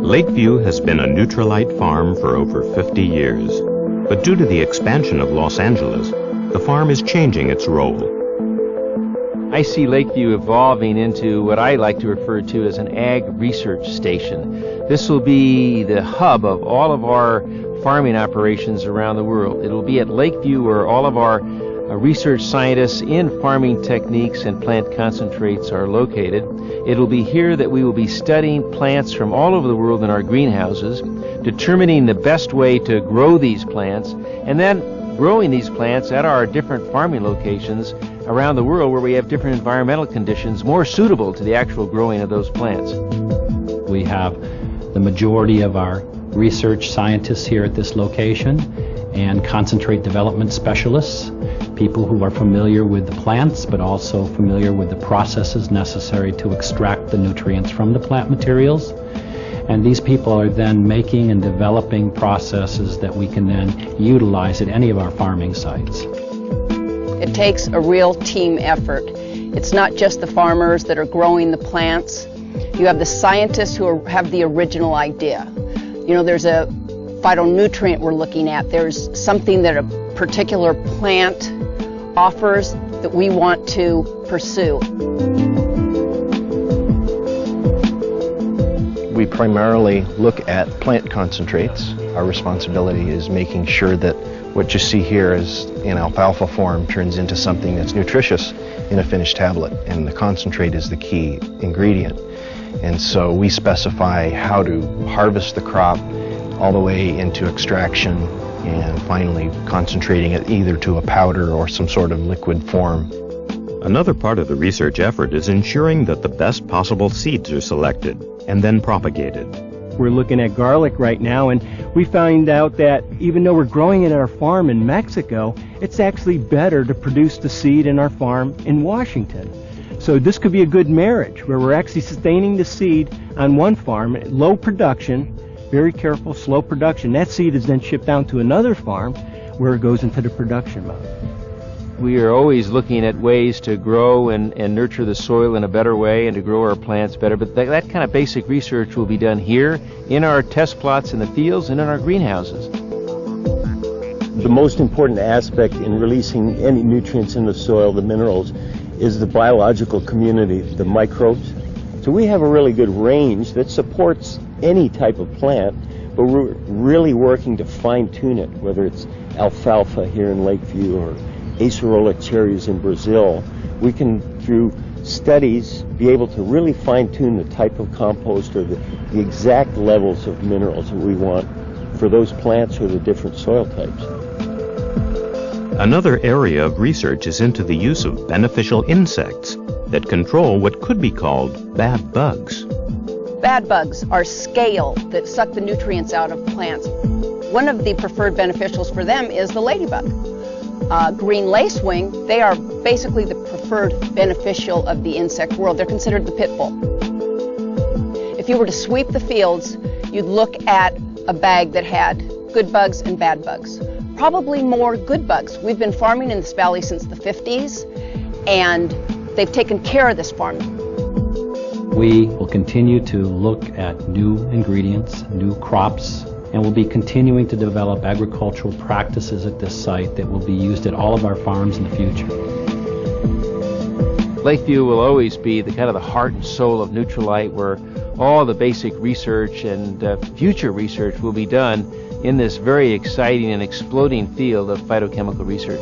Lakeview has been a Nutrilite farm for over 50 years, but due to the expansion of Los Angeles, the farm is changing its role. I see Lakeview evolving into what I like to refer to as an ag research station. This will be the hub of all of our farming operations around the world. It will be at Lakeview where all of our research scientists in farming techniques and plant concentrates are located. It'll be here that we will be studying plants from all over the world in our greenhouses, determining the best way to grow these plants, and then growing these plants at our different farming locations around the world where we have different environmental conditions more suitable to the actual growing of those plants. We have the majority of our research scientists here at this location and concentrate development specialists, people who are familiar with the plants but also familiar with the processes necessary to extract the nutrients from the plant materials. And these people are then making and developing processes that we can then utilize at any of our farming sites. It takes a real team effort. It's not just the farmers that are growing the plants. You have the scientists who have the original idea. You know, there's a phytonutrient we're looking at. There's something that a particular plant offers that we want to pursue. We primarily look at plant concentrates. Our responsibility is making sure that what you see here is in alfalfa form turns into something that's nutritious in a finished tablet, and the concentrate is the key ingredient. And so we specify how to harvest the crop all the way into extraction and finally concentrating it either to a powder or some sort of liquid form. Another part of the research effort is ensuring that the best possible seeds are selected and then propagated. We're looking at garlic right now, and we found out that even though we're growing it at our farm in Mexico, it's actually better to produce the seed in our farm in Washington. So this could be a good marriage where we're actually sustaining the seed on one farm, low production, very careful, slow production. That seed is then shipped down to another farm where it goes into the production mode. We are always looking at ways to grow and nurture the soil in a better way and to grow our plants better, but that kind of basic research will be done here in our test plots in the fields and in our greenhouses. The most important aspect in releasing any nutrients in the soil, the minerals, is the biological community, the microbes. So we have a really good range that supports any type of plant, but we're really working to fine-tune it, whether it's alfalfa here in Lakeview or acerola cherries in Brazil. We can, through studies, be able to really fine-tune the type of compost or the exact levels of minerals that we want for those plants or the different soil types. Another area of research is into the use of beneficial insects that control what could be called bad bugs. Bad bugs are scale that suck the nutrients out of plants. One of the preferred beneficials for them is the ladybug. Green lacewing, they are basically the preferred beneficial of the insect world. They're considered the pit bull. If you were to sweep the fields, you'd look at a bag that had good bugs and bad bugs. Probably more good bugs. We've been farming in this valley since the 50s, and they've taken care of this farm. We will continue to look at new ingredients, new crops, and we'll be continuing to develop agricultural practices at this site that will be used at all of our farms in the future. Lakeview will always be the kind of the heart and soul of Nutrilite, where all the basic research and future research will be done in this very exciting and exploding field of phytochemical research.